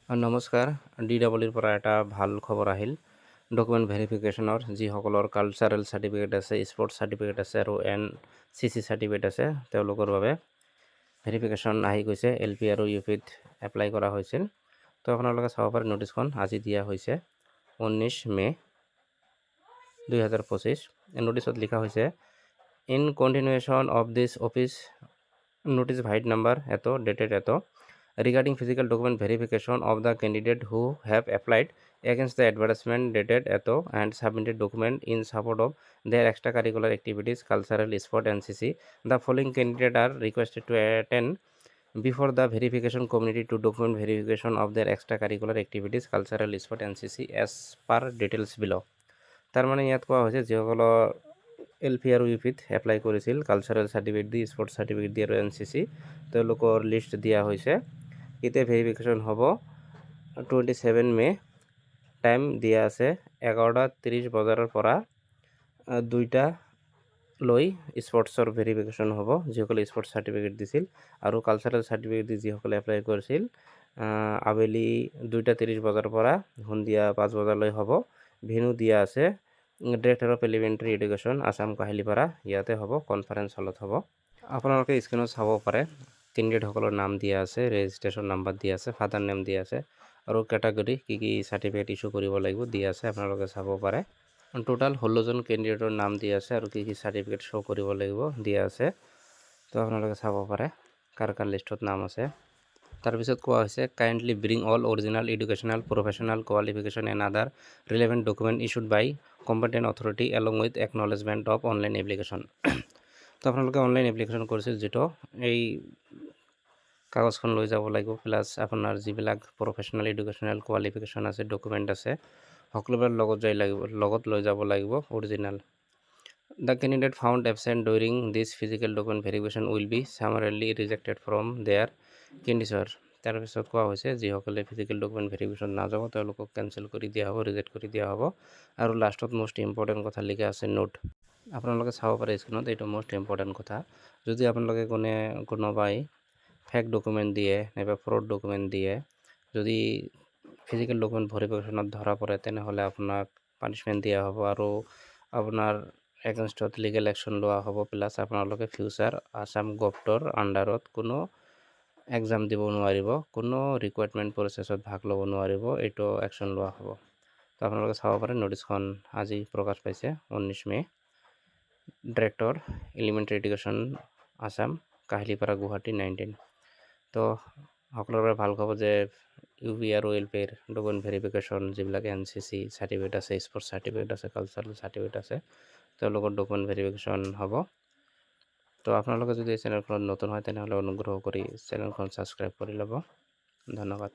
নমস্কাৰ DWৰ পৰা এটা ভাল খবৰ আহিল ডকুমেণ্ট ভেৰিফিকেশ্যনৰ যিসকলৰ কালচাৰেল চাৰ্টিফিকেট আছে স্পৰ্টছ চাৰ্টিফিকেট আছে আৰু NCC চাৰ্টিফিকেট আছে তেওঁলোকৰ বাবে ভেৰিফিকেশ্যন আহি গৈছে LP আৰু UPত এপ্লাই কৰা হৈছিল তো আপোনালোকে চাব পাৰে নোটিছখন আজি দিয়া হৈছে 19 মে 2025 নোটিছত লিখা হৈছে in continuation of this office notice vide number এটো ডেটেড এটো regarding physical document verification of the candidate who have applied against the advertisement dated ato and submitted document in support of their extracurricular activities cultural sport NCC the following candidate are requested to attend before the verification committee to document verification of their extracurricular activities cultural sport NCC as per details below তাৰ মানে ইয়াত কোৱা হৈছে যিসকলৰ LP আৰু UPত apply কৰিছিল cultural certificate দি sports certificate দি আৰু NCC তেওঁলোকৰ লিষ্ট দিয়া হৈছে কেতিয়া ভেৰিফিকেশ্যন হ'ব 27 মে টাইম দিয়া আছে 11:30 বজাৰ পৰা 2টা লৈ স্পৰ্টছৰ ভেৰিফিকেশ্যন হ'ব যিসকলে স্পৰ্টছ চাৰ্টিফিকেট দিছিল আৰু কালচাৰেল চাৰ্টিফিকেট দি যিসকলে এপ্লাই কৰিছিল আবেলি 2:30 বজাৰ পৰা সন্ধিয়া 5 বজালৈ হ'ব ভেনু দিয়া আছে director of elementary education Assam Kahilipara ইয়াতে হ'ব কনফাৰেন্স হলত হ'ব আপোনালোকে স্ক্ৰীনত চাব পাৰে কেণ্ডিডেটসকলৰ নাম দিয়া আছে ৰেজিষ্ট্ৰেশ্যন নাম্বাৰ দিয়া আছে ফাদাৰ নেম দিয়া আছে আৰু কেটাগৰী কি চাৰ্টিফিকেট ইস্যু কৰিব লাগিব দিয়া আছে আপোনালোকে চাব পাৰে টোটাল 16জন কেণ্ডিডেটৰ নাম দিয়া আছে আৰু কি চাৰ্টিফিকেট শ্ব' কৰিব লাগিব দিয়া আছে তো আপোনালোকে চাব পাৰে কাৰ লিষ্টত নাম আছে তাৰপিছত কোৱা হৈছে kindly bring all original educational professional qualification and other relevant document issued by competent authority along with acknowledgement of online application তো আপোনালোকে অনলাইন এপ্লিকেশ্যন কৰিছিল যিটো এই কাগজখন লৈ যাব লাগিব প্লাছ আপোনাৰ যিবিলাক প্ৰফেশ্যনেল এডুকেশ্যনেল কোৱালিফিকেশ্যন আছে ডকুমেণ্ট আছে সকলোবোৰ লগত লৈ যাব লাগিব original The candidate found absent during this physical document verification will be summarily rejected from their candidature তাৰপিছত কোৱা হৈছে যিসকলে ফিজিকেল ডকুমেণ্ট ভেৰিফিকেশ্যন নাযাব তেওঁলোকক কেঞ্চেল কৰি দিয়া হ'ব ৰিজেক্ট কৰি দিয়া হ'ব আৰু লাষ্টত মোষ্ট ইম্পৰ্টেণ্ট কথা লিখা আছে নোট আপোনালোকে চাব পাৰে স্ক্ৰীনত এইটো মোষ্ট ইম্পৰ্টেণ্ট কথা যদি আপোনালোকে কোনোবাই ফেক ডকুমেণ্ট দিয়ে নাইবা ফ্ৰড ডকুমেণ্ট দিয়ে যদি ফিজিকেল ডকুমেণ্ট ভেৰিফিকেশ্যনত ধৰা পৰে তেনেহ'লে আপোনাক পানিছমেণ্ট দিয়া হ'ব আৰু আপোনাৰ এগেইনষ্টত লিগেল একশ্যন লোৱা হ'ব প্লাছ আপোনালোকে ফিউচাৰ আসাম গভটৰ আণ্ডাৰত কোনো এক্সাম দিব নোৱাৰিব কোনো ৰিকুৱাৰমেণ্ট প্ৰচেছত ভাগ ল'ব নোৱাৰিব এইটো একশ্যন লোৱা হ'ব তো আপোনালোকে চাব পাৰে নোটিছখন আজি প্ৰকাশ পাইছে 19 May director elementary education Assam Kahilipara Guwahati 19 তো সকলোৰে ভাল খবৰ যে UP আৰু LPৰ ডকুমেণ্ট ভেৰিফিকেশ্যন যিবিলাক NCC চাৰ্টিফিকেট আছে স্পৰ্টছ চাৰ্টিফিকেট আছে কালচাৰেল চাৰ্টিফিকেট আছে তেওঁলোকৰ ডকুমেণ্ট ভেৰিফিকেশ্যন হ'ব তো আপোনালোকে যদি এই চেনেলখনত নতুন হয় তেনেহ'লে অনুগ্ৰহ কৰি চেনেলখন ছাবস্ক্ৰাইব কৰি ল'ব ধন্যবাদ